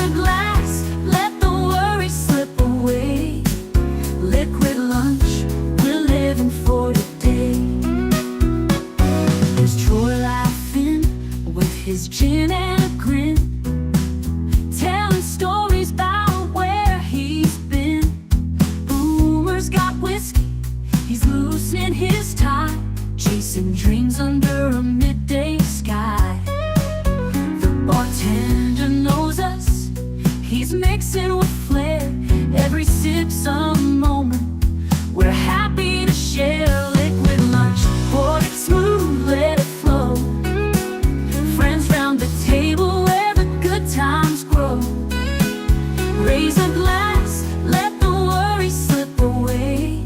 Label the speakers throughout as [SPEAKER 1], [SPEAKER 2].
[SPEAKER 1] a glass, let the worry slip away. Liquid lunch, we're living for today. There's Troy laughing with his gin and a grin, telling stories about where he's been. Boomer's got whiskey, he's loosening his tie, chasing dreams under a midday sky. The bartender knows us, he's mixing with flair. Every sip's a moment we're happy to share. Liquid lunch, pour it smooth, let it flow. Friends round the table where the good times grow. Raise a glass, let the worry slip away.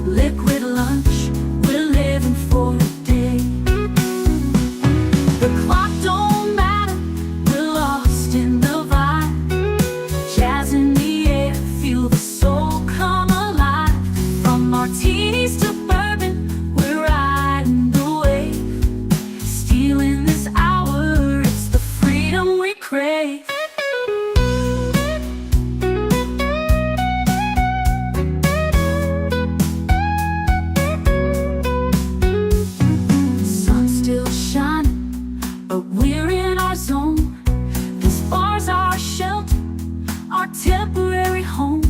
[SPEAKER 1] Liquid lunch, we're living for today. The clock don't matter, we're lost in the vibe. Jazz in the air, feel the soul come alive. From martinis to bourbon, we're riding the wave. Stealing this hour, it's the freedom we crave. Sun's still shining, but we're in our zone. This bar's our shelter, our temporary home.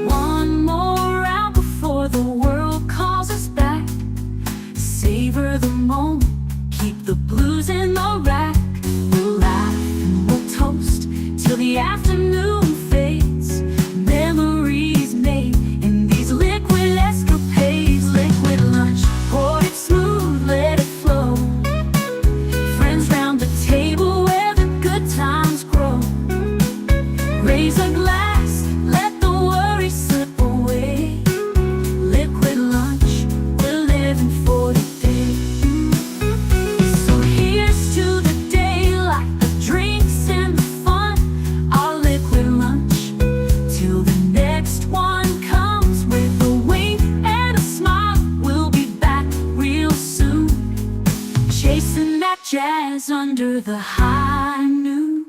[SPEAKER 1] One more round before the world calls us back. Savor the moment, keep the blues in the rack. We'll laugh, we'll toast till the afternoon fades. Memories made in these liquid escapades. Liquid lunch, pour it smooth, let it flow. Friends round the table where the good times grow. Raise a glass, let the worry slip away. Liquid lunch, we're living for today. So here's to the daylight, the drinks and the fun. Our liquid lunch, till the next one comes. With a wink and a smile, we'll be back real soon. Chasing that jazz under the high noon.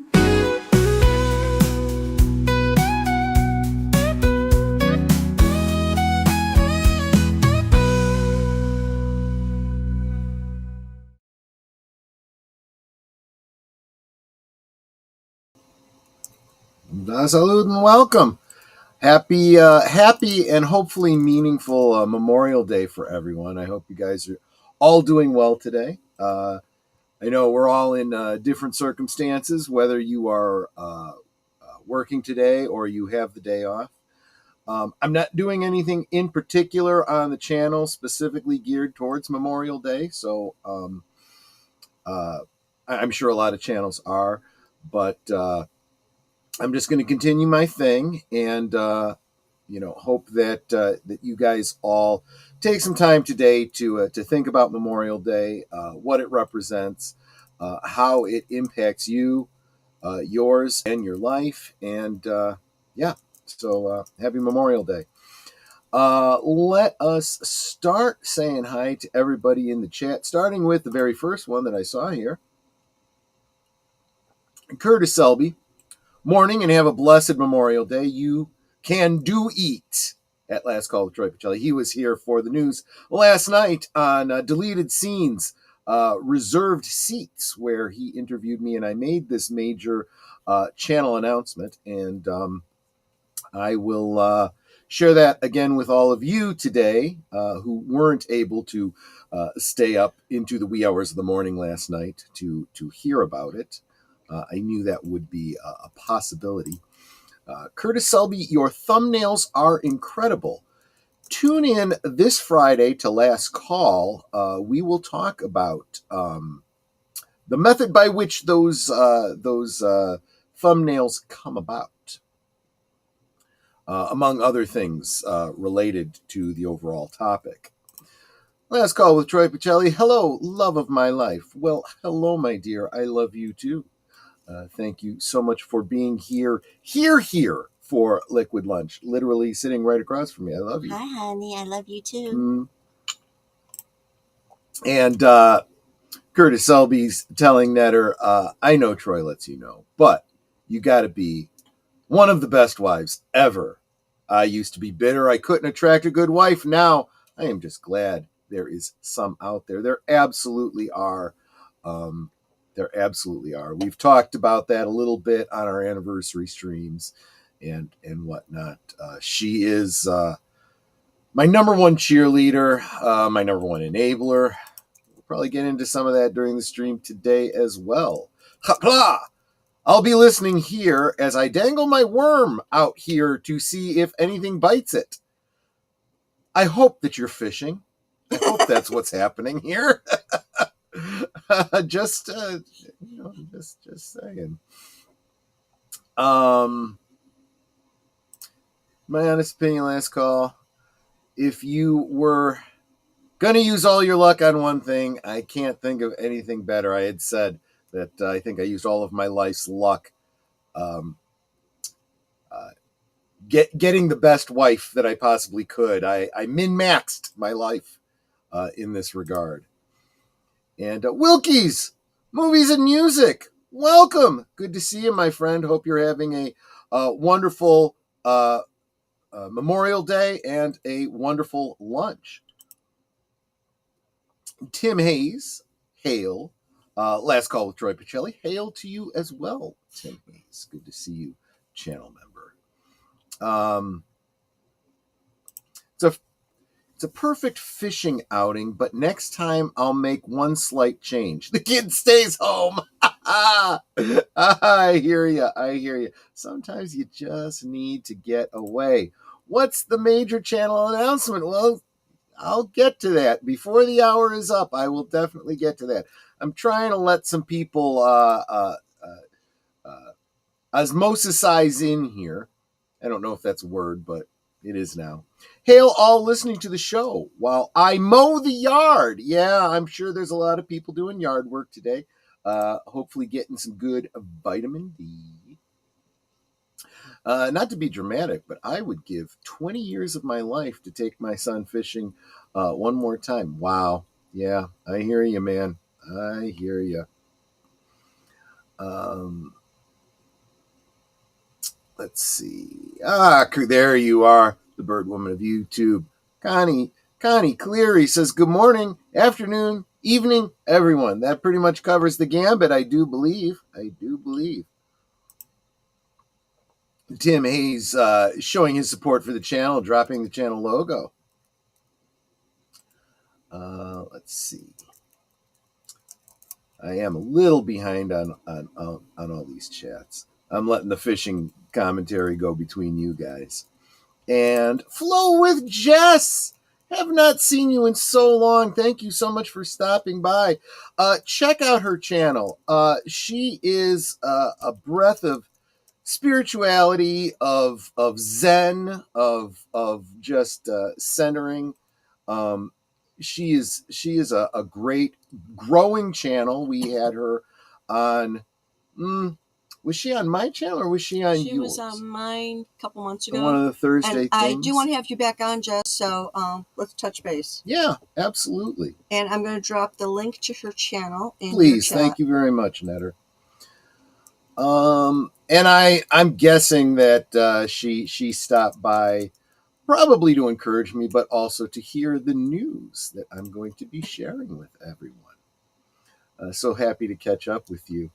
[SPEAKER 2] Salute and welcome. Happy and hopefully meaningful Memorial Day for everyone. I hope you guys are all doing well today. I know we're all in different circumstances, whether you are working today or you have the day off. I'm not doing anything in particular on the channel specifically geared towards Memorial Day, so I'm sure a lot of channels are, but I'm just going to continue my thing and, hope that that you guys all take some time today to think about Memorial Day, what it represents, how it impacts you, yours, and your life. And so happy Memorial Day. Let us start saying hi to everybody in the chat, starting with the very first one that I saw here. Curtis Selby. Morning and have a blessed Memorial Day. You can do eat at Last Call with Troy Pacelli. He was here for the news last night on Deleted Scenes, Reserved Seats, where he interviewed me and I made this major channel announcement. And I will share that again with all of you today who weren't able to stay up into the wee hours of the morning last night to hear about it. I knew that would be a possibility. Curtis Selby, your thumbnails are incredible. Tune in this Friday to Last Call. We will talk about the method by which those thumbnails come about, among other things related to the overall topic. Last Call with Troy Pacelli. Hello, love of my life. Well, hello, my dear. I love you too. Thank you so much for being here for Liquid Lunch, literally sitting right across from me. I love you.
[SPEAKER 3] Hi, honey. I love you too.
[SPEAKER 2] And Curtis Selby's telling Netter, I know Troy lets you know, but you got to be one of the best wives ever. I used to be bitter I couldn't attract a good wife. Now I am just glad there is some out there. There absolutely are. There absolutely are. We've talked about that a little bit on our anniversary streams and whatnot. She is my number one cheerleader, my number one enabler. We'll probably get into some of that during the stream today as well. Ha-blah! I'll be listening here as I dangle my worm out here to see if anything bites it. I hope that you're fishing. I hope that's what's happening here. Just saying. My honest opinion, last call. If you were gonna use all your luck on one thing, I can't think of anything better. I had said that I think I used all of my life's luck getting the best wife that I possibly could. I min-maxed my life in this regard. And Wilkie's Movies and Music, welcome. Good to see you, my friend. Hope you're having a wonderful Memorial Day and a wonderful lunch. Tim Hayes, hail. Last call with Troy Pacelli. Hail to you as well, Tim Hayes. Good to see you, channel member. It's a perfect fishing outing, but next time I'll make one slight change. The kid stays home. I hear you. Sometimes you just need to get away. What's the major channel announcement? Well, I'll get to that. Before the hour is up, I will definitely get to that. I'm trying to let some people osmosisize in here. I don't know if that's a word, but it is now. Hail all listening to the show while I mow the yard. Yeah, I'm sure there's a lot of people doing yard work today. Hopefully getting some good vitamin D. Not to be dramatic, but I would give 20 years of my life to take my son fishing one more time. Wow. Yeah, I hear you, man. I hear you. Let's see. There you are, the bird woman of YouTube. Connie Cleary says, good morning, afternoon, evening, everyone. That pretty much covers the gambit, I do believe. Tim Hayes showing his support for the channel, dropping the channel logo. Let's see. I am a little behind on all these chats. I'm letting the fishing commentary go between you guys. And Flow with Jess. Have not seen you in so long. Thank you so much for stopping by. Check out her channel. She is a breath of spirituality, of Zen, of just centering. She is a great growing channel. We had her on. Was she on my channel or was she on yours?
[SPEAKER 3] She was on mine a couple months ago.
[SPEAKER 2] One of the Thursday
[SPEAKER 3] and
[SPEAKER 2] things.
[SPEAKER 3] I do want to have you back on, Jess, so let's touch base.
[SPEAKER 2] Yeah, absolutely.
[SPEAKER 3] And I'm going to drop the link to her channel in
[SPEAKER 2] Please,
[SPEAKER 3] your chat.
[SPEAKER 2] thank you very much, Netter. And I'm guessing that she stopped by probably to encourage me, but also to hear the news that I'm going to be sharing with everyone. So happy to catch up with you.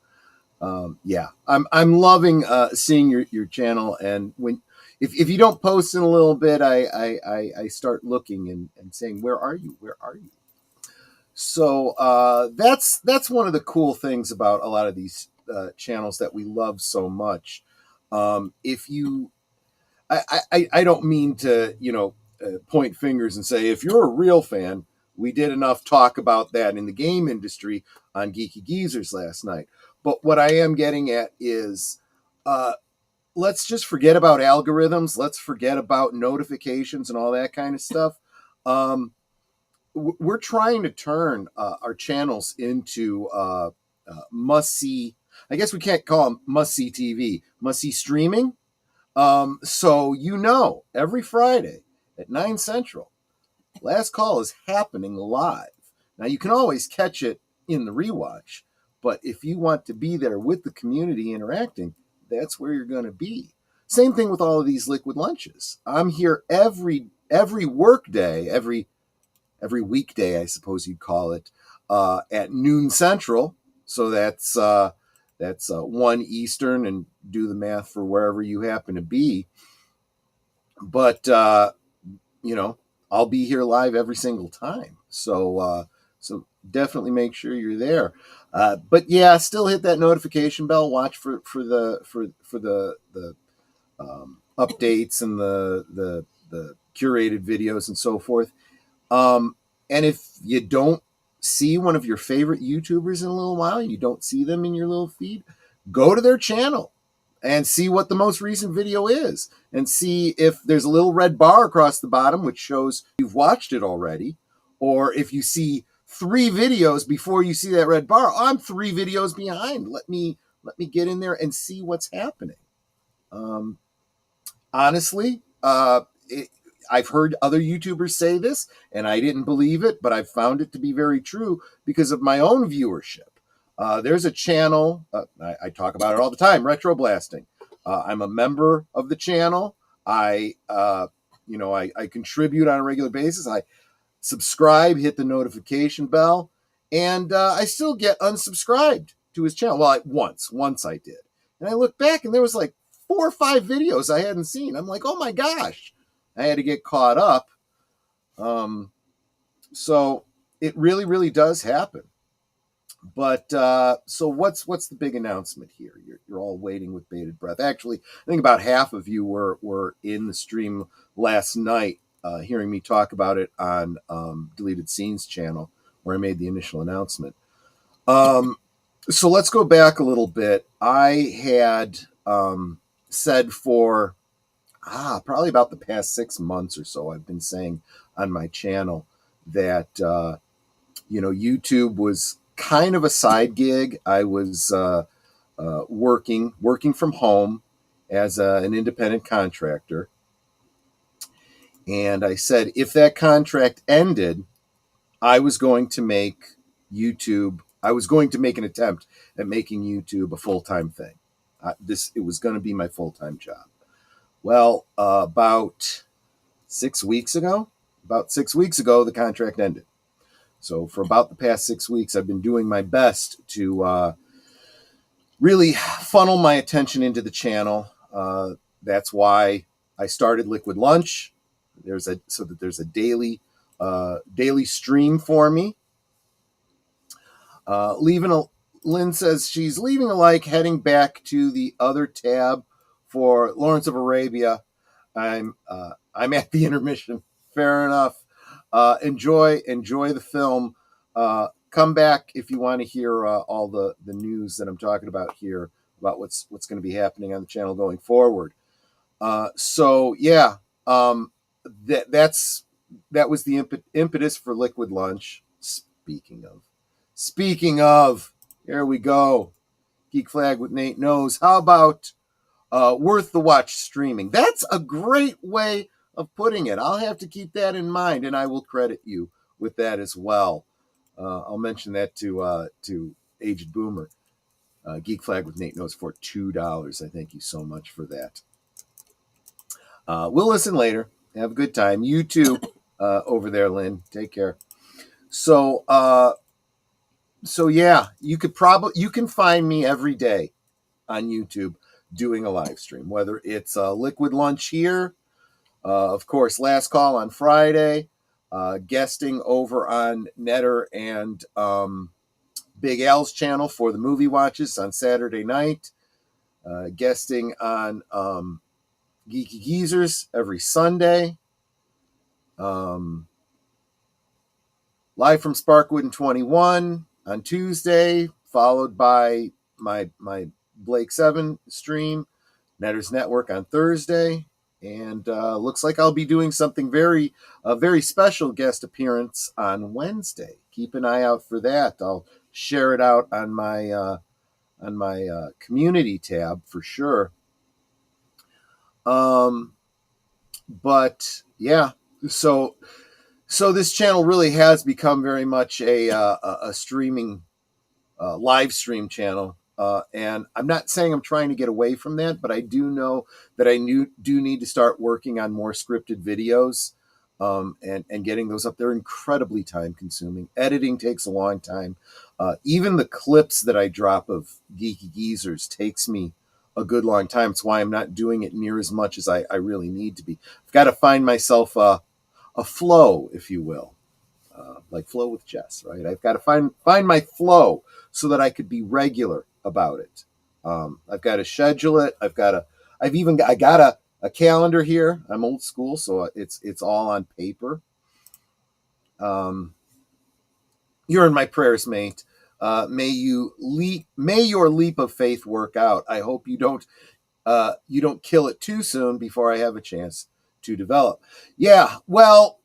[SPEAKER 2] Yeah, I'm loving seeing your channel, and if you don't post in a little bit, I start looking and saying, where are you? So that's one of the cool things about a lot of these channels that we love so much. If you, I don't mean to point fingers and say, if you're a real fan, we did enough talk about that in the game industry on Geeky Geezers last night. But what I am getting at is, let's just forget about algorithms. Let's forget about notifications and all that kind of stuff. We're trying to turn our channels into must-see. I guess we can't call them must-see TV, must-see streaming. So every Friday at 9 Central, Last Call is happening live. Now, you can always catch it in the rewatch. But if you want to be there with the community interacting, that's where you're going to be. Same thing with all of these liquid lunches. I'm here every work day, every weekday, I suppose you'd call it, at noon Central. So that's 1 Eastern, and do the math for wherever you happen to be. But I'll be here live every single time. So definitely make sure you're there. But yeah, still hit that notification bell. Watch for the updates and the curated videos and so forth. And if you don't see one of your favorite YouTubers in a little while, you don't see them in your little feed, go to their channel and see what the most recent video is, and see if there's a little red bar across the bottom which shows you've watched it already, or if you see 3 videos before you see that red bar, I'm 3 videos behind. Let me get in there and see what's happening. Honestly, I've heard other YouTubers say this, and I didn't believe it, but I've found it to be very true because of my own viewership. There's a channel, I talk about it all the time, Retro Blasting. I'm a member of the channel. I contribute on a regular basis. I subscribe, hit the notification bell, and I still get unsubscribed to his channel. Well, once I did. And I look back, and there was like 4 or 5 videos I hadn't seen. I'm like, oh my gosh. I had to get caught up. So it really, really does happen. But so what's the big announcement here? You're all waiting with bated breath. Actually, I think about half of you were in the stream last night, hearing me talk about it on Deleted Scenes channel, where I made the initial announcement. So let's go back a little bit. I had said for probably about the past 6 months or so, I've been saying on my channel that YouTube was kind of a side gig. I was working from home as an independent contractor. And I said, if that contract ended, I was going to make YouTube, I was going to make an attempt at making YouTube a full-time thing. It was going to be my full-time job. Well, about 6 weeks ago, the contract ended. So for about the past 6 weeks, I've been doing my best to really funnel my attention into the channel. That's why I started Liquid Lunch. So that there's a daily stream for me. Lynn says she's leaving a like, heading back to the other tab for Lawrence of Arabia. I'm at the intermission. Fair enough. Enjoy the film. Come back if you want to hear all the news that I'm talking about here about what's going to be happening on the channel going forward. So yeah, that was the impetus for Liquid Lunch. Speaking of, here we go. Geek Flag with Nate Knows. How about Worth the Watch streaming? That's a great way of putting it. I'll have to keep that in mind, and I will credit you with that as well. I'll mention that to Aged Boomer. Geek Flag with Nate Knows for $2. I thank you so much for that. We'll listen later. Have a good time. You too, over there, Lynn. Take care. So yeah, you can find me every day on YouTube doing a live stream, whether it's Liquid Lunch here, of course, Last Call on Friday, guesting over on Netter and Big Al's channel for the movie watches on Saturday night, guesting on Geeky Geezers every Sunday, live from Sparkwood and 21 on Tuesday, followed by my Blake 7 stream, Netter's Network on Thursday, and looks like I'll be doing something very special guest appearance on Wednesday. Keep an eye out for that. I'll share it out on my community tab for sure. But yeah, so this channel really has become very much a streaming live stream channel. And I'm not saying I'm trying to get away from that, but I do know that I do need to start working on more scripted videos, and getting those up. They're incredibly time consuming. Editing takes a long time. Even the clips that I drop of Geeky Geezers takes me a good long time. It's why I'm not doing it near as much as I really need to be. I've got to find myself a flow, if you will. Like flow with Jess, right? I've got to find my flow so that I could be regular about it. I've got to schedule it. I got a calendar here. I'm old school, so it's all on paper. You're in my prayers, mate. May your leap of faith work out. I hope you don't kill it too soon before I have a chance to develop. Yeah, well,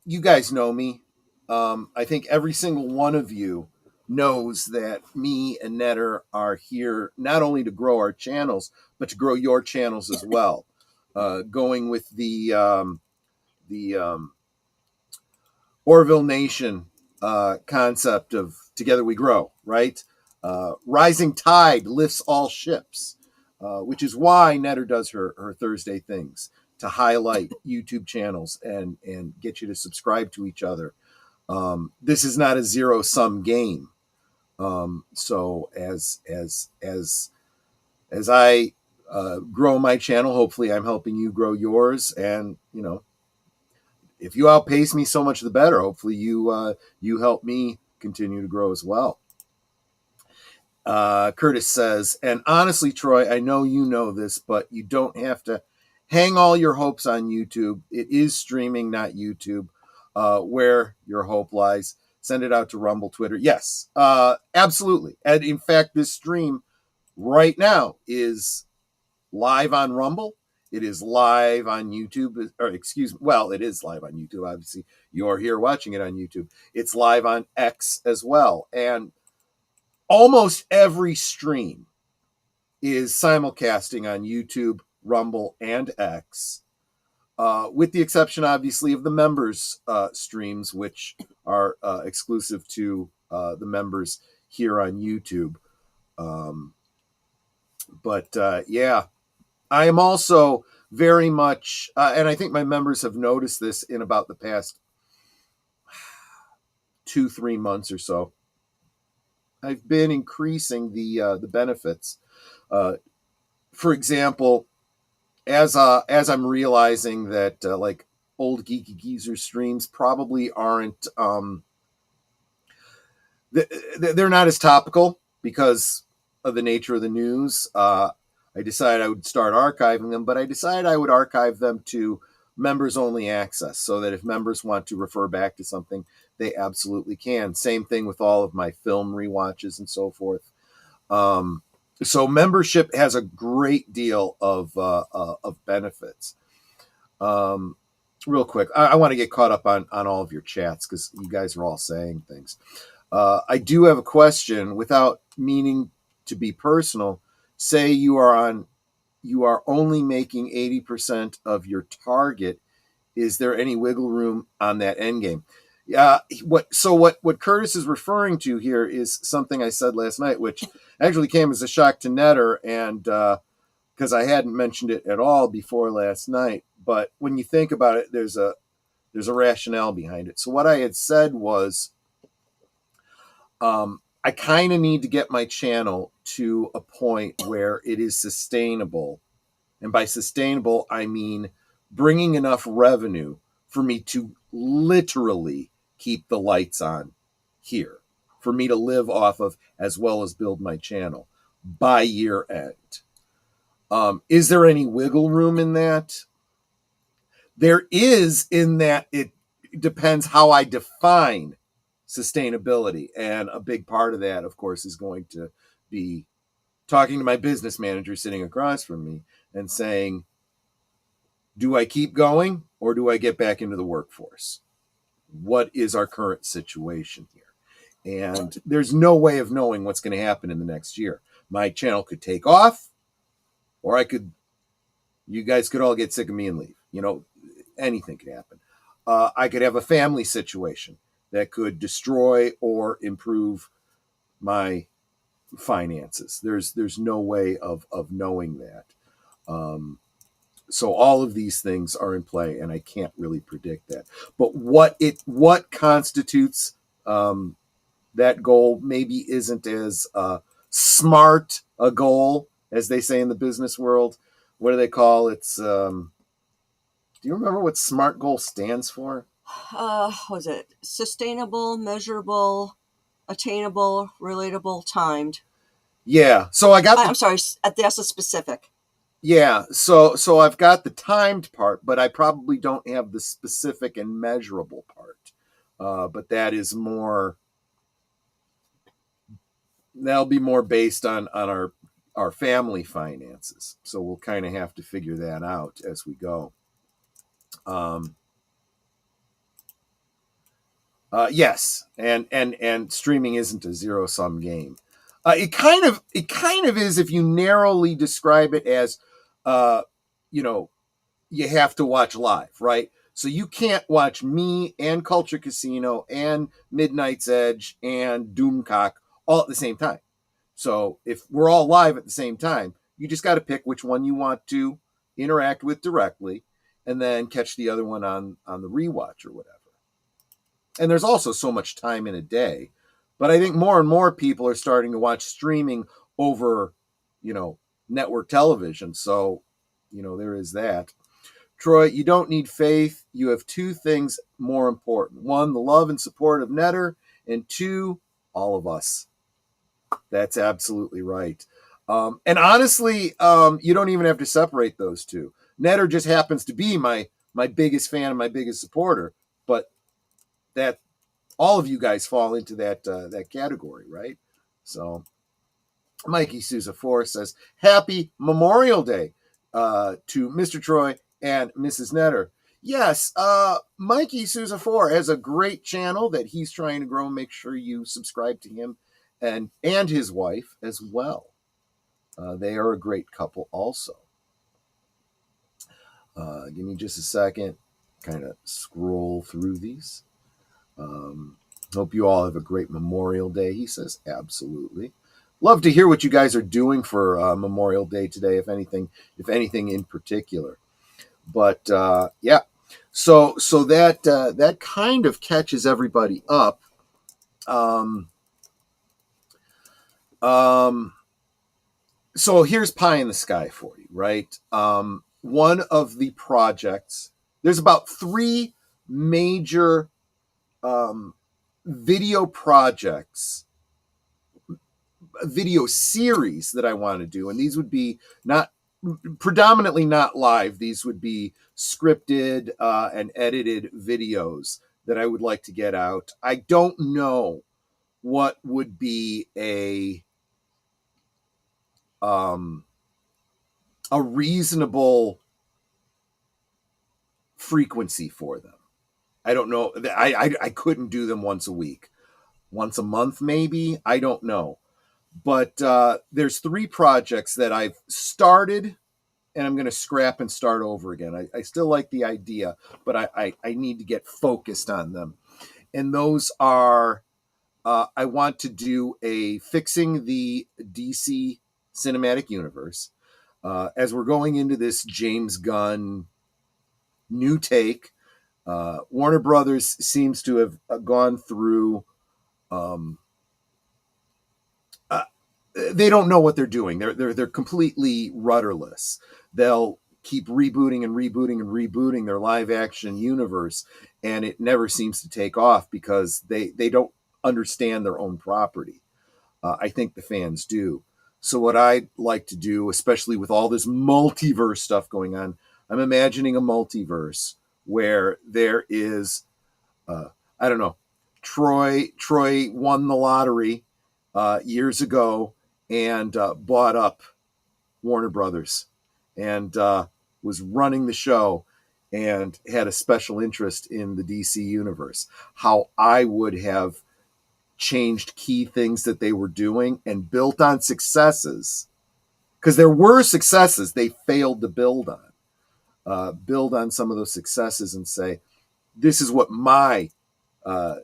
[SPEAKER 2] you guys know me. I think every single one of you knows that me and Netter are here not only to grow our channels, but to grow your channels as well. Going with the Orville Nation concept of together we grow, right? Rising tide lifts all ships, which is why Netter does her Thursday things, to highlight YouTube channels and get you to subscribe to each other. This is not a zero-sum game. So as I grow my channel, hopefully I'm helping you grow yours. And, if you outpace me, so much the better. Hopefully you help me continue to grow as well. Curtis says, and honestly, Troy, I know you know this, but you don't have to hang all your hopes on YouTube. It is streaming, not YouTube, where your hope lies. Send it out to Rumble, Twitter. Yes, absolutely. And in fact, this stream right now is live on Rumble. It is live on YouTube, or excuse me. Well, it is live on YouTube. Obviously, you're here watching it on YouTube. It's live on X as well. And almost every stream is simulcasting on YouTube, Rumble, and X, with the exception, obviously, of the members' streams, which are exclusive to the members here on YouTube. Yeah, I am also very much, and I think my members have noticed this in about the past 2-3 months or so. I've been increasing the benefits. For example, as I'm realizing that like old Geeky Geezer streams probably aren't they're not as topical because of the nature of the news. I decided I would start archiving them, but I decided I would archive them to members only access so that if members want to refer back to something, they absolutely can. Same thing with all of my film rewatches and so forth. So membership has a great deal of benefits. Real quick, I want to get caught up on all of your chats because you guys are all saying things. I do have a question without meaning to be personal. Say you are only making 80% of your target. Is there any wiggle room on that end game? Yeah. What Curtis is referring to here is something I said last night, which actually came as a shock to Netter, and because I hadn't mentioned it at all before last night. But when you think about it, there's a rationale behind it. So what I had said was, I kind of need to get my channel to a point where it is sustainable. And by sustainable, I mean bringing enough revenue for me to literally keep the lights on here, for me to live off of, as well as build my channel by year end. Is there any wiggle room in that? There is, in that it depends how I define sustainability. And a big part of that, of course, is going to be talking to my business manager sitting across from me and saying, do I keep going or do I get back into the workforce? What is our current situation here? And there's no way of knowing what's going to happen in the next year. My channel could take off, or you guys could all get sick of me and leave. Anything could happen. I could have a family situation that could destroy or improve my finances. There's no way of knowing that. So all of these things are in play, and I can't really predict that. But what constitutes that goal maybe isn't as smart a goal as they say in the business world. What do they call it? Do you remember what SMART goal stands for?
[SPEAKER 3] Was it sustainable, measurable, attainable, relatable, timed?
[SPEAKER 2] Yeah. So
[SPEAKER 3] I'm sorry, that's a specific.
[SPEAKER 2] Yeah. So I've got the timed part, but I probably don't have the specific and measurable part. But that is more. That'll be more based on our family finances. So we'll kind of have to figure that out as we go. Yes, and streaming isn't a zero-sum game. It kind of is if you narrowly describe it as, you have to watch live, right? So you can't watch me and Culture Casino and Midnight's Edge and Doomcock all at the same time. So if we're all live at the same time, you just got to pick which one you want to interact with directly, and then catch the other one on the rewatch or whatever. And there's also so much time in a day. But I think more and more people are starting to watch streaming over, network television. So, there is that. Troy, you don't need faith. You have two things more important. One, the love and support of Netter. And two, all of us. That's absolutely right. And honestly, you don't even have to separate those two. Netter just happens to be my biggest fan and my biggest supporter. But that all of you guys fall into that category, right? So Mikey Sousa 4 says, Happy Memorial Day to Mr. Troy and Mrs. Netter. Yes, Mikey Sousa 4 has a great channel that he's trying to grow. Make sure you subscribe to him and his wife as well. They are a great couple also. Give me just a second. Kind of scroll through these. Hope you all have a great Memorial Day, he says. Absolutely. Love to hear what you guys are doing for Memorial Day today, if anything in particular. But yeah, so that kind of catches everybody up. So here's pie in the sky for you, right? One of the projects, there's about 3 major video projects, video series that I want to do. And these would be predominantly not live. These would be scripted and edited videos that I would like to get out. I don't know what would be a reasonable frequency for them. I don't know. I couldn't do them once a week, once a month, maybe. I don't know. But there's 3 projects that I've started, and I'm going to scrap and start over again. I still like the idea, but I need to get focused on them. And those are, I want to do a fixing the DC cinematic universe. As we're going into this James Gunn new take, Warner Brothers seems to have gone through. They don't know what they're doing. They're completely rudderless. They'll keep rebooting and rebooting and rebooting their live action universe, and it never seems to take off because they don't understand their own property. I think the fans do. So what I'd like to do, especially with all this multiverse stuff going on, I'm imagining a multiverse where there is, I don't know, Troy won the lottery years ago and bought up Warner Brothers and was running the show and had a special interest in the DC universe. How I would have changed key things that they were doing and built on successes, because there were successes they failed to build on some of those successes and say, this is what my DC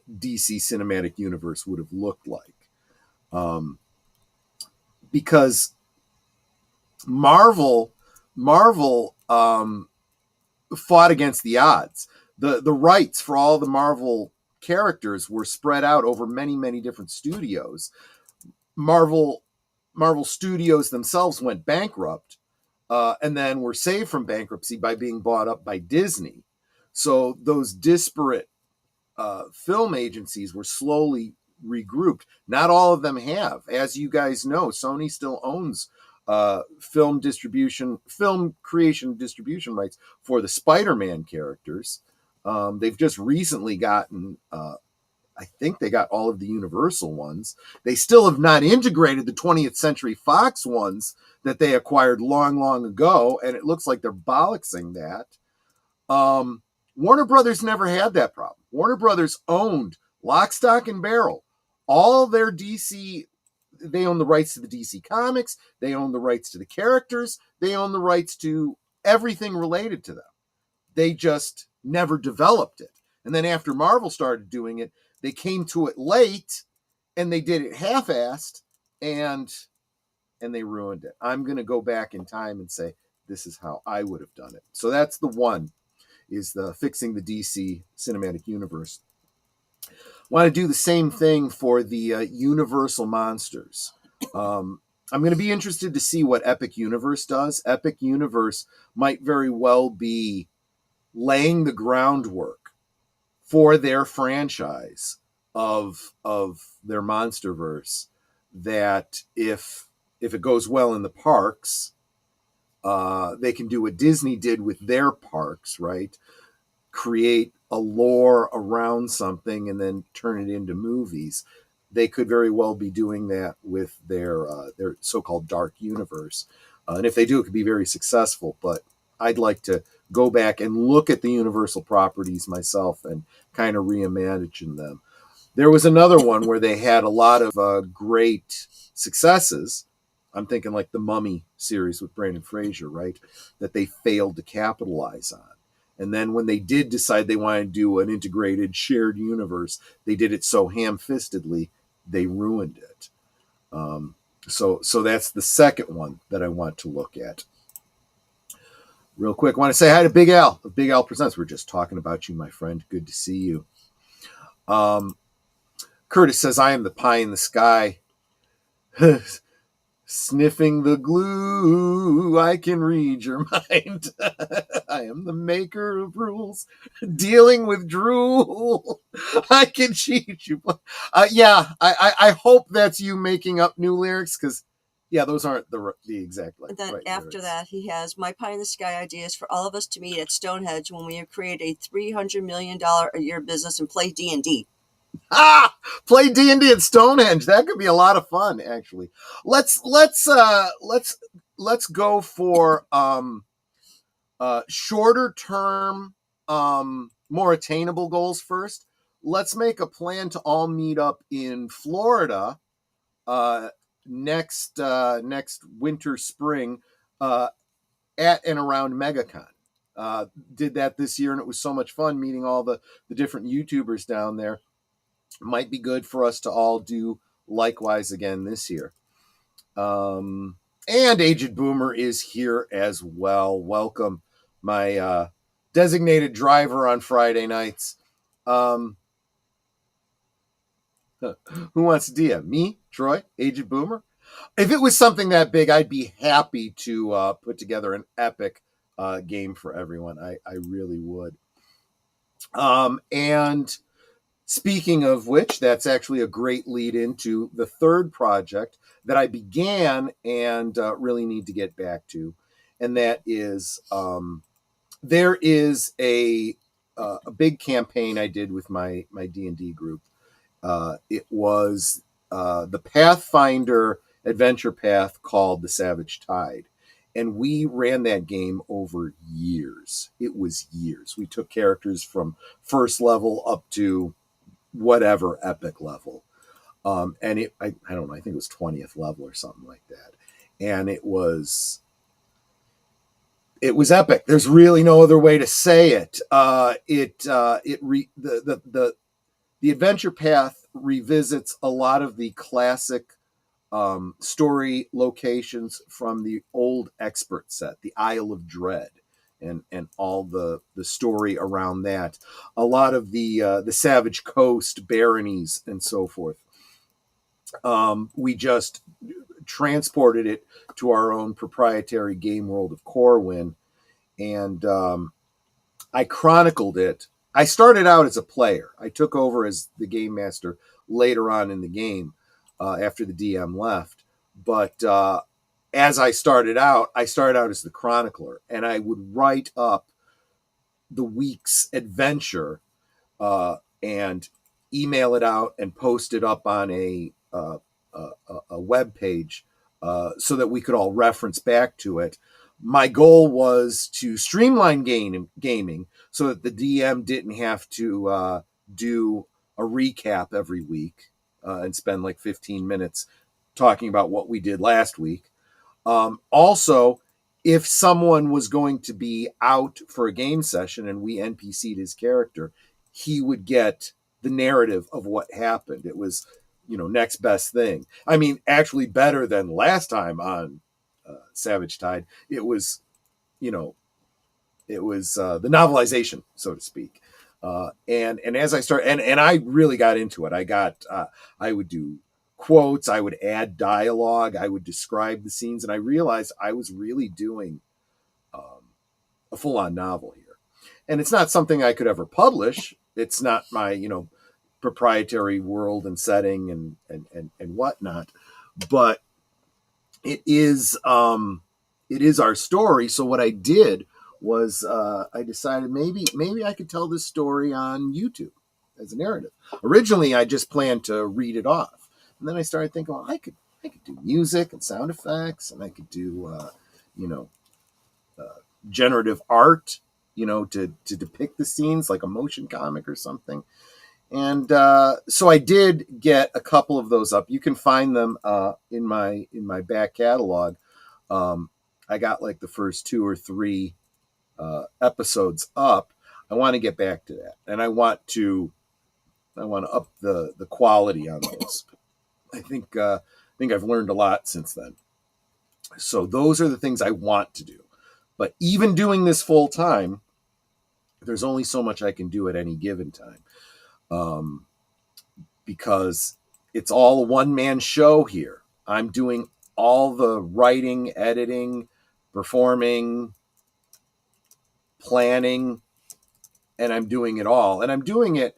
[SPEAKER 2] cinematic universe would have looked like. because Marvel fought against the odds. The rights for all the Marvel characters were spread out over many different studios. Marvel Studios themselves went bankrupt, and then were saved from bankruptcy by being bought up by Disney. So those disparate film agencies were slowly regrouped. Not all of them have. As you guys know, Sony still owns film creation distribution rights for the Spider-Man characters. They've just recently gotten, I think they got all of the Universal ones. They still have not integrated the 20th Century Fox ones that they acquired long ago, and it looks like they're bollocksing that. Warner Brothers never had that problem. Warner Brothers owned lock, stock, and barrel. All their DC, they own the rights to the DC comics, they own the rights to the characters, they own the rights to everything related to them. They just never developed it. And then after Marvel started doing it, they came to it late, and they did it half-assed, and they ruined it. I'm going to go back in time and say, this is how I would have done it. So that's the one, is the fixing the DC cinematic universe. Want to do the same thing for the Universal monsters. I'm going to be interested to see what Epic Universe does. Epic Universe might very well be laying the groundwork for their franchise of their Monsterverse, that if it goes well in the parks, they can do what Disney did with their parks, right? Create a lore around something and then turn it into movies. They could very well be doing that with their so-called dark universe. And if they do, it could be very successful. But I'd like to go back and look at the Universal properties myself and kind of reimagine them. There was another one where they had a lot of great successes. I'm thinking like the Mummy series with Brendan Fraser, right? That they failed to capitalize on. And then when they did decide they wanted to do an integrated shared universe, they did it so ham-fistedly, they ruined it. So that's the second one that I want to look at. Real quick, I want to say hi to Big Al of Big Al Presents. We're just talking about you, my friend. Good to see you. Curtis says, I am the pie in the sky. Sniffing the glue, I can read your mind. I am the maker of rules, dealing with drool. I can cheat you. I hope that's you making up new lyrics, because, yeah, those aren't the exact
[SPEAKER 3] And then
[SPEAKER 2] right
[SPEAKER 3] after
[SPEAKER 2] lyrics.
[SPEAKER 3] that, he has my pie in the sky ideas for all of us to meet at Stonehenge when we have created a $300 million a year business and play D&D.
[SPEAKER 2] Play D&D at Stonehenge. That could be a lot of fun, actually. Let's go for shorter term, more attainable goals first. Let's make a plan to all meet up in Florida next winter, spring, at and around MegaCon. Did that this year, and it was so much fun meeting all the different YouTubers down there. Might be good for us to all do likewise again this year. And Aged Boomer is here as well. Welcome, my designated driver on Friday nights. Who wants to DM? Me, Troy, Aged Boomer? If it was something that big, I'd be happy to put together an epic game for everyone. I really would. And speaking of which, that's actually a great lead into the third project that I began and really need to get back to. And that is, there is a big campaign I did with my D&D group. It was the Pathfinder adventure path called The Savage Tide. And we ran that game over years. It was years. We took characters from first level up to whatever epic level. And I don't know, I think it was 20th level or something like that. And it was epic. There's really no other way to say it. The adventure path revisits a lot of the classic story locations from the old expert set, the Isle of Dread, and all the story around that. A lot of the Savage Coast baronies and so forth. We just transported it to our own proprietary game world of Corwin, and I chronicled it. I started out as a player. I took over as the game master later on in the game after the DM left. But as I started out as the chronicler, and I would write up the week's adventure and email it out and post it up on a web page so that we could all reference back to it. My goal was to streamline gaming so that the DM didn't have to do a recap every week and spend like 15 minutes talking about what we did last week. Also, if someone was going to be out for a game session and we NPC'd his character, he would get the narrative of what happened. It was, next best thing. I mean, actually better than last time on Savage Tide. It was, the novelization, so to speak. And as I started, and I really got into it. I would do quotes, I would add dialogue, I would describe the scenes, and I realized I was really doing a full-on novel here. And it's not something I could ever publish. It's not my, proprietary world and setting and whatnot, but it is our story. So what I did was I decided maybe I could tell this story on YouTube as a narrative. Originally, I just planned to read it off, and then I started thinking, well, I could do music and sound effects, and I could do generative art, to depict the scenes like a motion comic or something. And so I did get a couple of those up. You can find them in my back catalog. I got like the first 2 or 3 episodes up. I want to get back to that, and I want to up the quality on those. I think I've learned a lot since then. So those are the things I want to do. But even doing this full time, there's only so much I can do at any given time. Because it's all a one-man show here. I'm doing all the writing, editing, performing, planning, and I'm doing it all. And I'm doing it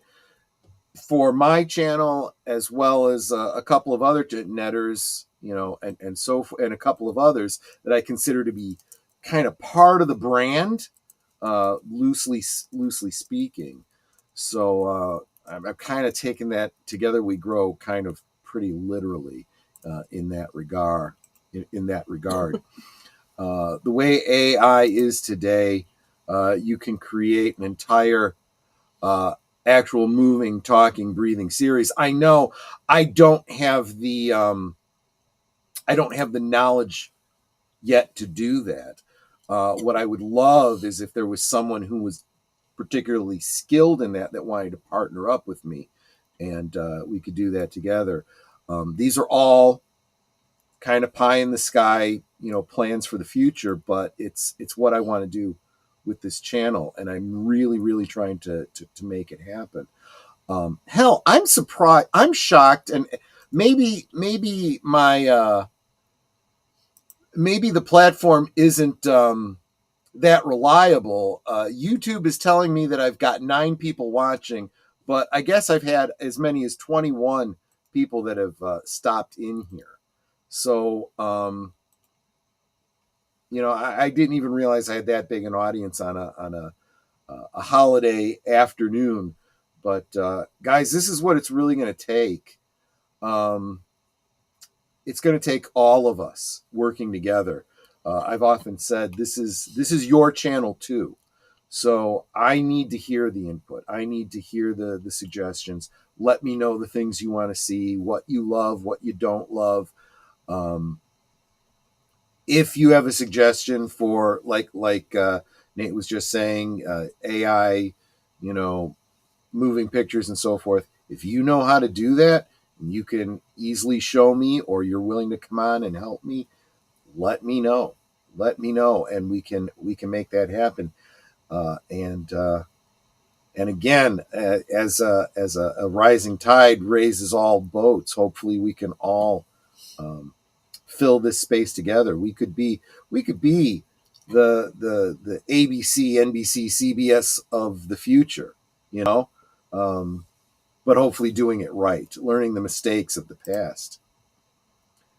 [SPEAKER 2] for my channel as well as a couple of other netters, and a couple of others that I consider to be kind of part of the brand, loosely speaking. So I'm kind of taking that Together We Grow kind of pretty literally in that regard. The way AI is today, you can create an entire actual moving, talking, breathing series. I know I don't have the knowledge yet to do that. What I would love is if there was someone who was particularly skilled in that wanted to partner up with me, and we could do that together. These are all kind of pie in the sky, plans for the future, but it's what I want to do with this channel, and I'm really, really trying to make it happen. Hell, I'm surprised, I'm shocked, and maybe my maybe the platform isn't that reliable. YouTube is telling me that I've got 9 people watching, but I guess I've had as many as 21 people that have stopped in here. So, I didn't even realize I had that big an audience on a holiday afternoon. But guys, this is what it's really going to take. It's going to take all of us working together. I've often said this is your channel too, so I need to hear the input. I need to hear the suggestions. Let me know the things you want to see, what you love, what you don't love. If you have a suggestion for like Nate was just saying, AI, moving pictures and so forth. If you know how to do that, you can easily show me, or you're willing to come on and help me, let me know. Let me know, and we can make that happen. And again, as a rising tide raises all boats, hopefully we can all fill this space together. We could be the ABC, NBC, CBS of the future, you know, but hopefully doing it right, learning the mistakes of the past.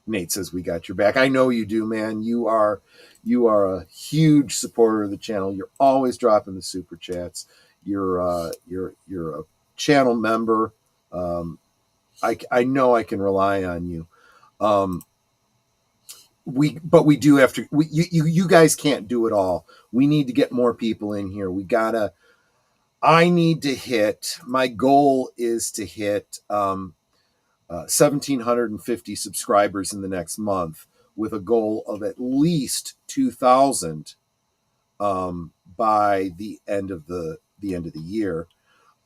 [SPEAKER 2] Nate says we got your back. I know you do, man. You are a huge supporter of the channel. You're always dropping the super chats. You're a channel member. I know I can rely on you. But we do have to. You guys can't do it all. We need to get more people in here. I need to hit. My goal is to hit 1,750 subscribers in the next month, with a goal of at least 2,000 by the end of the year.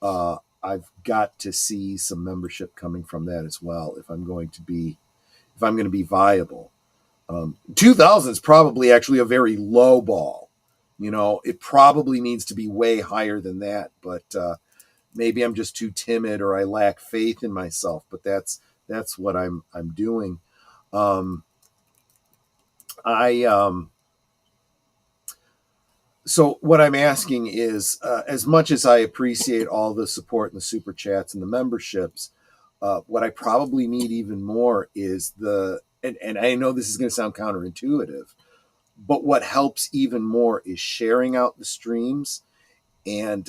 [SPEAKER 2] I've got to see some membership coming from that as well if I'm going to be viable. 2,000 is probably actually a very low ball. You know, it probably needs to be way higher than that, but maybe I'm just too timid, or I lack faith in myself. But that's what I'm doing. So what I'm asking is, as much as I appreciate all the support and the super chats and the memberships, what I probably need even more is and I know this is going to sound counterintuitive, but what helps even more is sharing out the streams, and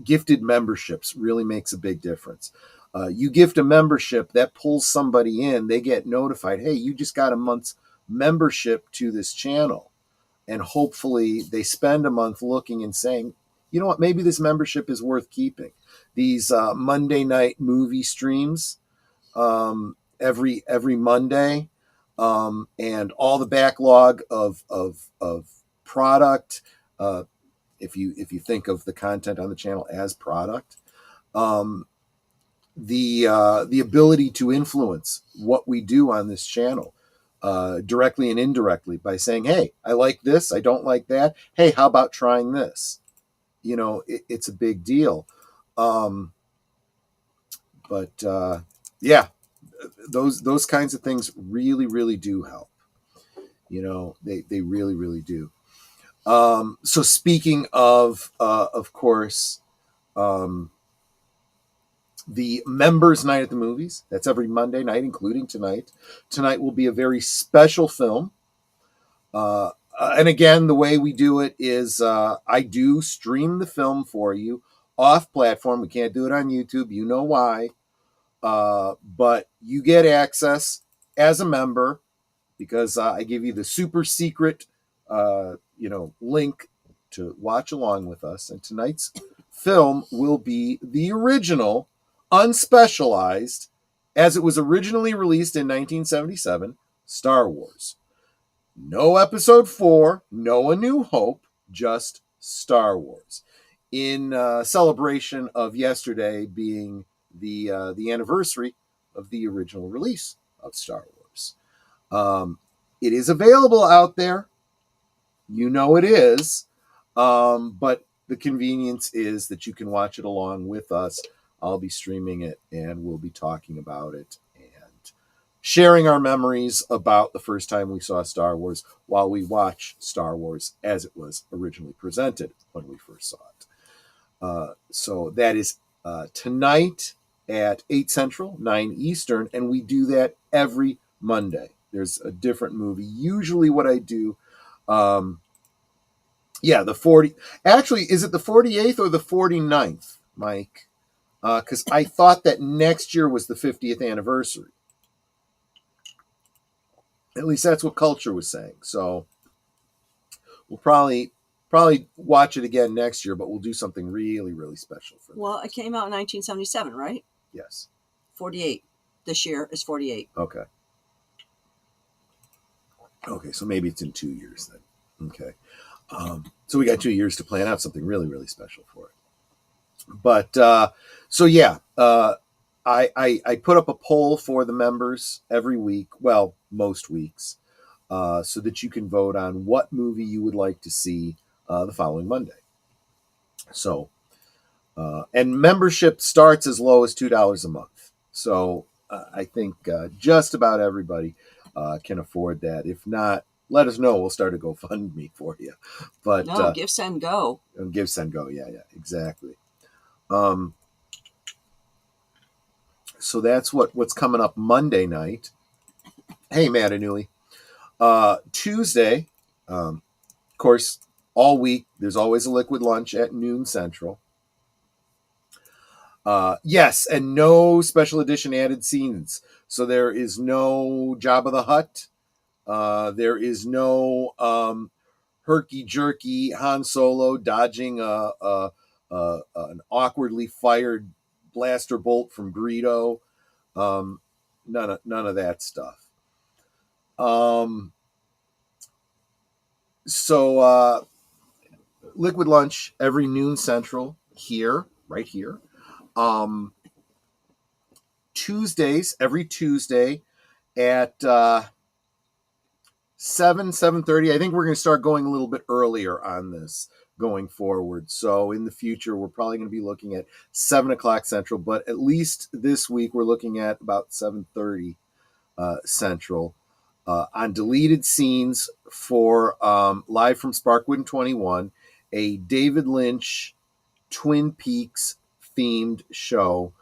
[SPEAKER 2] gifted memberships really makes a big difference. You gift a membership, that pulls somebody in. They get notified, hey, you just got a month's membership to this channel. And hopefully they spend a month looking and saying, you know what, maybe this membership is worth keeping. These Monday night movie streams every Monday, and all the backlog of product. If you think of the content on the channel as product, the ability to influence what we do on this channel, directly and indirectly, by saying, hey, I like this, I don't like that. Hey, how about trying this? You know, it's a big deal. Yeah, those kinds of things really, really do help. You know, they really, really do. So speaking of course, the members' night at the movies, that's every Monday night, including tonight. Tonight will be a very special film. And again, the way we do it is I do stream the film for you off platform. We can't do it on YouTube. You know why. But you get access as a member, because I give you the super secret link to watch along with us. And tonight's film will be the original, unspecialized, as it was originally released in 1977, Star Wars. No Episode 4, no A New Hope, just Star Wars. In celebration of yesterday being the anniversary of the original release of Star Wars. It is available out there. You know it is. But the convenience is that you can watch it along with us. I'll be streaming it, and we'll be talking about it and sharing our memories about the first time we saw Star Wars while we watch Star Wars as it was originally presented when we first saw it. So that is tonight at 8 Central, 9 Eastern, and we do that every Monday. There's a different movie. Usually what I do, the 40, actually, is it the 48th or the 49th, Mike? Because I thought that next year was the 50th anniversary. At least that's what Culture was saying. So we'll probably watch it again next year, but we'll do something really, really special for them.
[SPEAKER 3] Well, it came out in 1977, right?
[SPEAKER 2] Yes.
[SPEAKER 3] 48. This year is 48.
[SPEAKER 2] Okay. Okay, so maybe it's in 2 years then. Okay. So we got 2 years to plan out something really, really special for it. But, I put up a poll for the members every week, well, most weeks, so that you can vote on what movie you would like to see the following Monday. So, and membership starts as low as $2 a month. So I think just about everybody can afford that. If not, let us know. We'll start a GoFundMe for you. But
[SPEAKER 3] No, give, send, go.
[SPEAKER 2] Give, send, go. Yeah, exactly. So that's what's coming up Monday night. Hey, Matanui. Tuesday, of course, all week, there's always a liquid lunch at noon Central. Yes, and no special edition added scenes. So there is no Jabba the Hutt. There is no herky-jerky Han Solo dodging an awkwardly fired blaster bolt from Greedo. None of that stuff. So liquid lunch every noon Central here, right here. Tuesdays, every Tuesday at 7:30. I think we're going to start going a little bit earlier on this going forward. So in the future, we're probably going to be looking at 7 o'clock Central, but at least this week we're looking at about 7:30 Central on deleted scenes for Live from Sparkwood 21, a David Lynch Twin Peaks themed show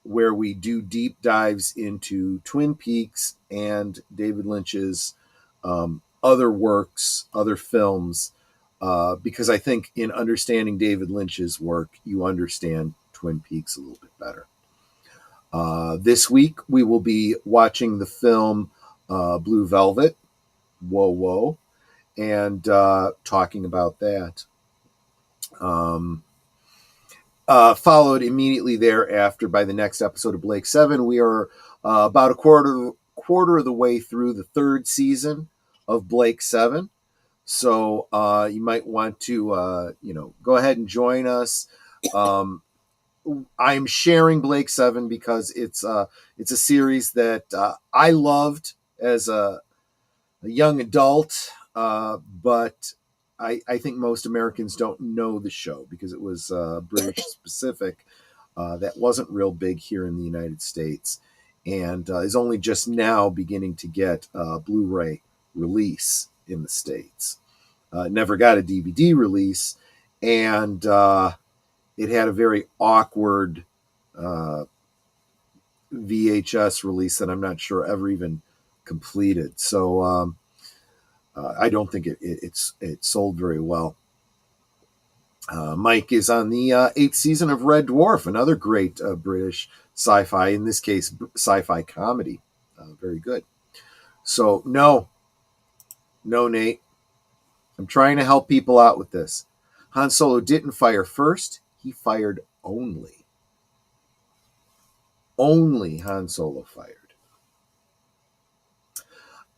[SPEAKER 2] where we do deep dives into Twin Peaks and David Lynch's other works, other films, because I think in understanding David Lynch's work, you understand Twin Peaks a little bit better. This week, we will be watching the film Blue Velvet, Whoa Whoa, and talking about that. Followed immediately thereafter by the next episode of Blake 7. We are about a quarter of the way through the third season of Blake 7. So you might want to go ahead and join us. I'm sharing Blake 7 because it's a series that I loved as a young adult, but I think most Americans don't know the show because it was British specific. That wasn't real big here in the United States, and is only just now beginning to get Blu-ray release in the States. Never got a DVD release, and it had a very awkward VHS release that I'm not sure ever even completed. So I don't think it sold very well. Mike is on the 8th season of Red Dwarf, another great British sci-fi, in this case, sci-fi comedy. Very good. So, no, Nate. I'm trying to help people out with this. Han Solo didn't fire first. He fired only. Only Han Solo fired.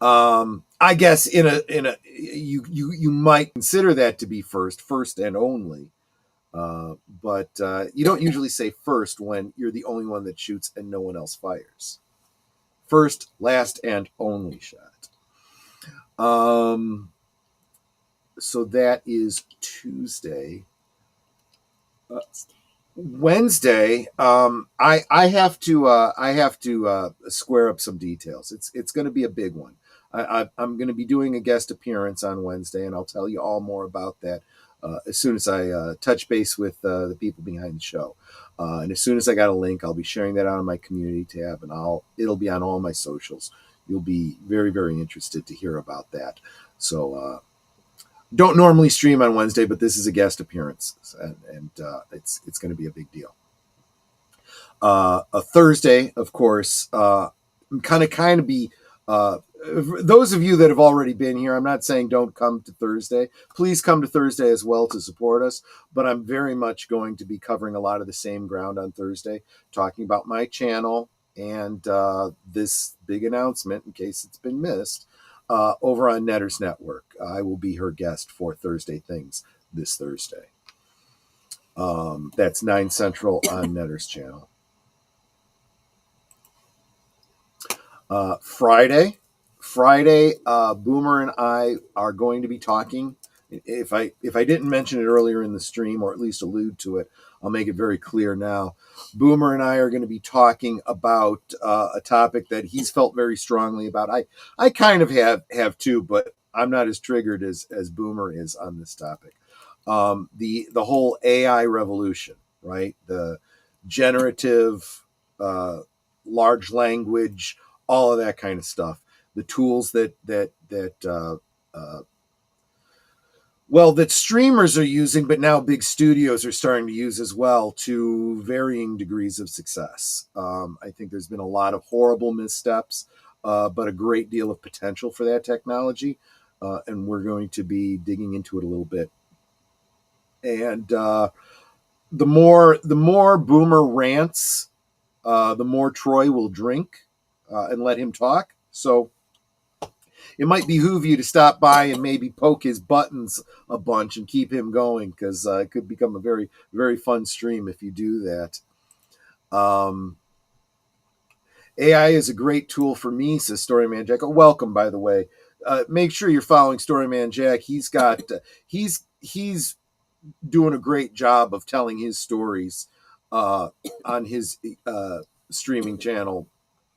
[SPEAKER 2] I guess you might consider that to be first and only, but you don't usually say first when you're the only one that shoots and no one else fires. First, last, and only shot. So that is Tuesday. Wednesday, I have to square up some details. It's going to be a big one. I'm going to be doing a guest appearance on Wednesday, and I'll tell you all more about that as soon as I touch base with the people behind the show. And as soon as I got a link, I'll be sharing that out on my community tab, and it'll be on all my socials. You'll be very, very interested to hear about that. So don't normally stream on Wednesday, but this is a guest appearance, and it's going to be a big deal. A Thursday, of course, kind of be. Those of you that have already been here, I'm not saying don't come to Thursday. Please come to Thursday as well to support us. But I'm very much going to be covering a lot of the same ground on Thursday, talking about my channel and this big announcement, in case it's been missed, over on Netters Network. I will be her guest for Thursday Things this Thursday. That's 9 Central on Netters channel. Friday, Boomer and I are going to be talking. If I didn't mention it earlier in the stream, or at least allude to it, I'll make it very clear now. Boomer and I are going to be talking about a topic that he's felt very strongly about. I kind of have too, but I'm not as triggered as Boomer is on this topic. The whole AI revolution, right? The generative, large language, all of that kind of stuff. The tools that streamers are using, but now big studios are starting to use as well, to varying degrees of success. I think there's been a lot of horrible missteps, but a great deal of potential for that technology, and we're going to be digging into it a little bit. And the more Boomer rants, the more Troy will drink, and let him talk. So it might behoove you to stop by and maybe poke his buttons a bunch and keep him going, because it could become a very, very fun stream if you do that. AI is a great tool for me, says Storyman Jack. Oh, welcome, by the way. Make sure you're following Storyman Jack. He's got he's doing a great job of telling his stories on his streaming channel,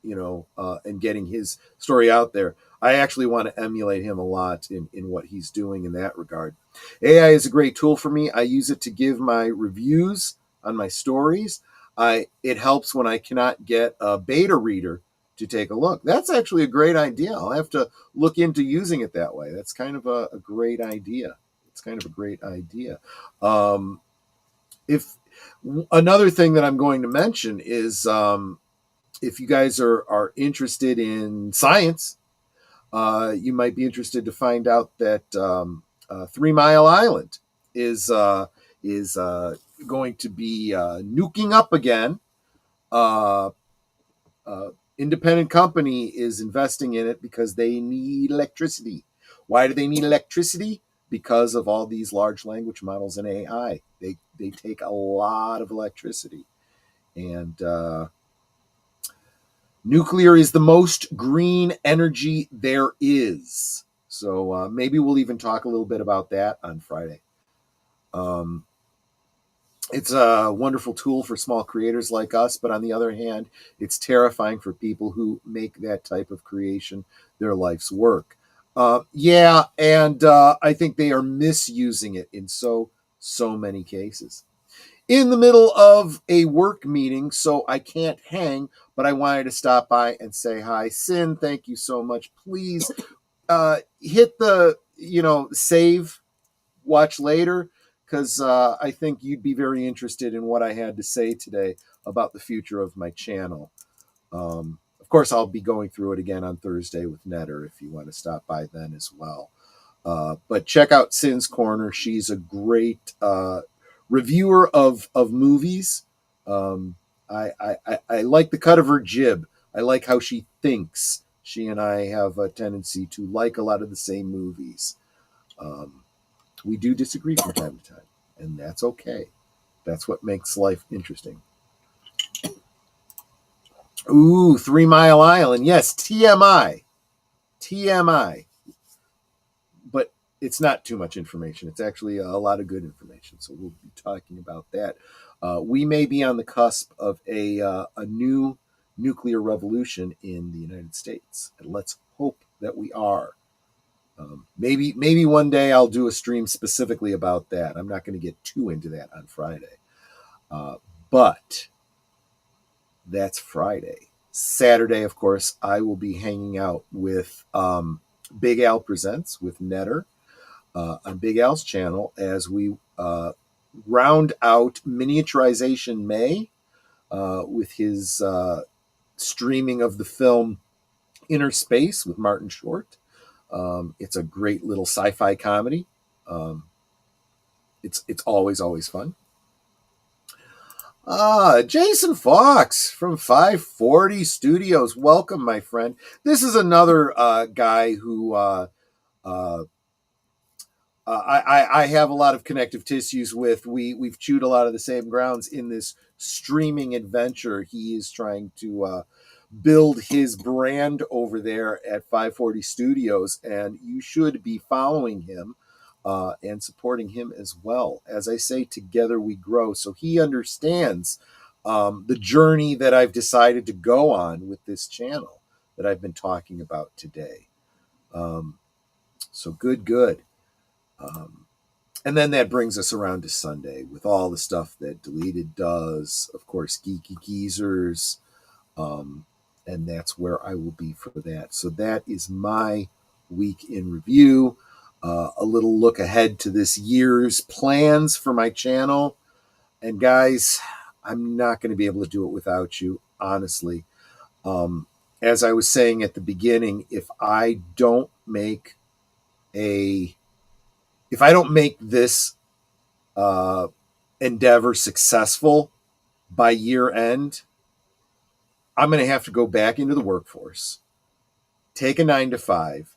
[SPEAKER 2] and getting his story out there. I actually want to emulate him a lot in what he's doing in that regard. AI is a great tool for me. I use it to give my reviews on my stories. It helps when I cannot get a beta reader to take a look. That's actually a great idea. I'll have to look into using it that way. That's kind of a great idea. It's kind of a great idea. If another thing that I'm going to mention is, if you guys are interested in science, you might be interested to find out that 3 Mile Island is going to be nuking up again. Independent company is investing in it because they need electricity. Why do they need electricity? Because of all these large language models and AI. They take a lot of electricity. And nuclear is the most green energy there is. So maybe we'll even talk a little bit about that on Friday. It's a wonderful tool for small creators like us, but on the other hand, it's terrifying for people who make that type of creation their life's work. And I think they are misusing it in so many cases. In the middle of a work meeting, so I can't hang, but I wanted to stop by and say hi. Sin, thank you so much. Please hit the, save, watch later, because I think you'd be very interested in what I had to say today about the future of my channel. Of course, I'll be going through it again on Thursday with Netter if you want to stop by then as well. But check out Sin's Corner. She's a great reviewer of movies. I like the cut of her jib. I like how she thinks. She and I have a tendency to like a lot of the same movies. We do disagree from time to time, and that's okay. That's what makes life interesting. Ooh, 3 Mile Island. Yes, TMI. But it's not too much information. It's actually a lot of good information. So we'll be talking about that. We may be on the cusp of a new nuclear revolution in the United States. And let's hope that we are. Maybe one day I'll do a stream specifically about that. I'm not going to get too into that on Friday. But that's Friday. Saturday, of course, I will be hanging out with Big Al Presents with Netter on Big Al's channel as we round out Miniaturization May with his streaming of the film Inner Space with Martin Short. It's a great little sci-fi comedy. It's always fun. Jason Fox from 540 Studios. Welcome, my friend. This is another guy who I have a lot of connective tissues with. We've chewed a lot of the same grounds in this streaming adventure he is trying to build his brand over there at 540 Studios, and you should be following him and supporting him as well. As I say, together we grow. So he understands the journey that I've decided to go on with this channel that I've been talking about today. So good. And then that brings us around to Sunday with all the stuff that Deleted does, of course, Geeky Geezers, and that's where I will be for that. So that is my week in review. A little look ahead to this year's plans for my channel. And guys, I'm not going to be able to do it without you, honestly. As I was saying at the beginning, if I don't make this endeavor successful by year end, I'm going to have to go back into the workforce, take a 9-to-5,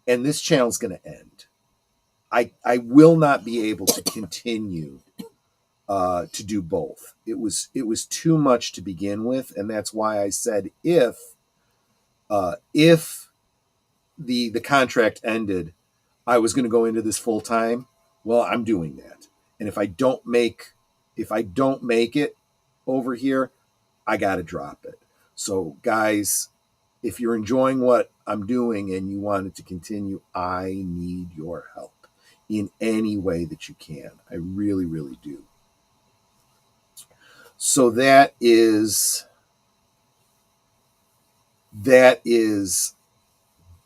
[SPEAKER 2] and this channel's going to end. I will not be able to continue to do both. It was too much to begin with, and that's why I said if the contract ended, I was going to go into this full time. Well, I'm doing that, and if I don't make it over here, I got to drop it. So, guys, if you're enjoying what I'm doing and you want it to continue, I need your help in any way that you can. I really, really do. So that is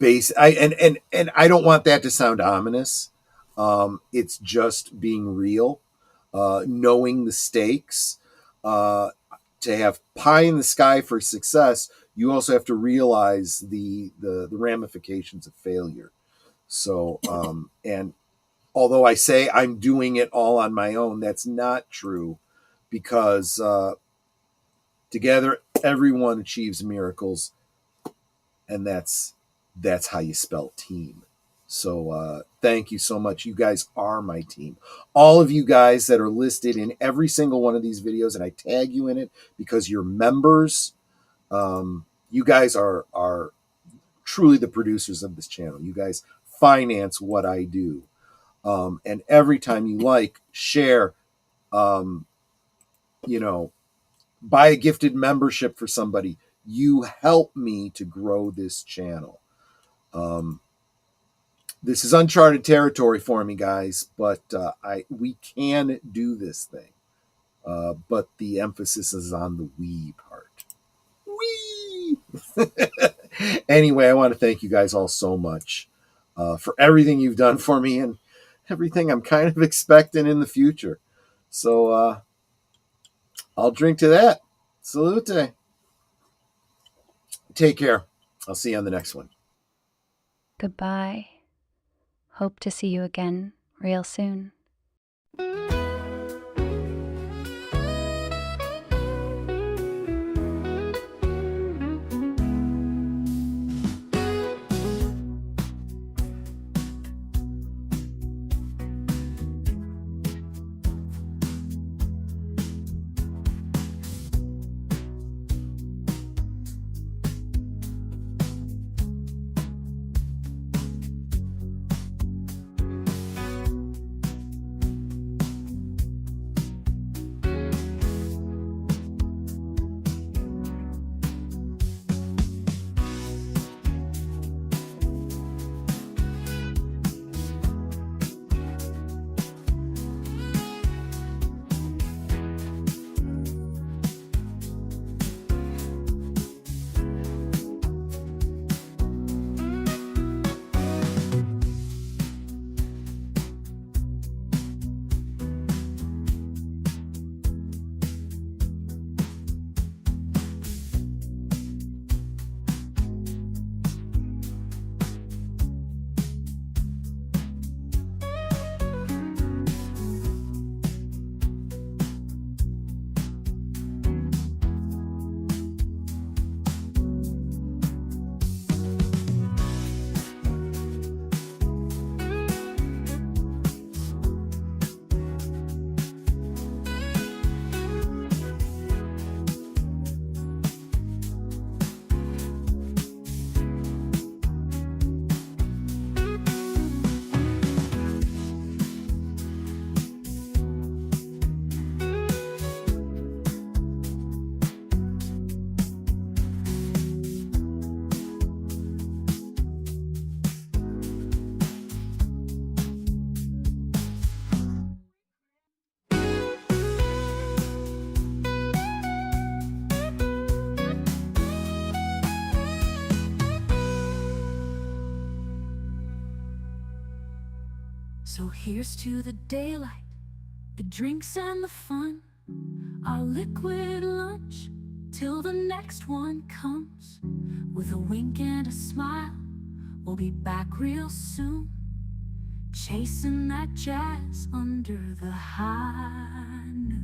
[SPEAKER 2] base. And I don't want that to sound ominous. It's just being real, knowing the stakes. To have pie in the sky for success, you also have to realize the ramifications of failure. So, and although I say I'm doing it all on my own, that's not true, because together everyone achieves miracles, and that's how you spell team. So thank you so much. You guys are my team. All of you guys that are listed in every single one of these videos, and I tag you in it because you're members. You guys are truly the producers of this channel. You guys finance what I do. And every time you like, share, buy a gifted membership for somebody, you help me to grow this channel. This is uncharted territory for me, guys, but we can do this thing. But the emphasis is on the we part. We. Anyway, I want to thank you guys all so much for everything you've done for me and everything I'm kind of expecting in the future. So I'll drink to that. Salute. Take care. I'll see you on the next one.
[SPEAKER 4] Goodbye. Hope to see you again real soon.
[SPEAKER 1] So here's to the daylight, the drinks and the fun, our liquid lunch, till the next one comes. With a wink and a smile, we'll be back real soon, chasing that jazz under the high noon.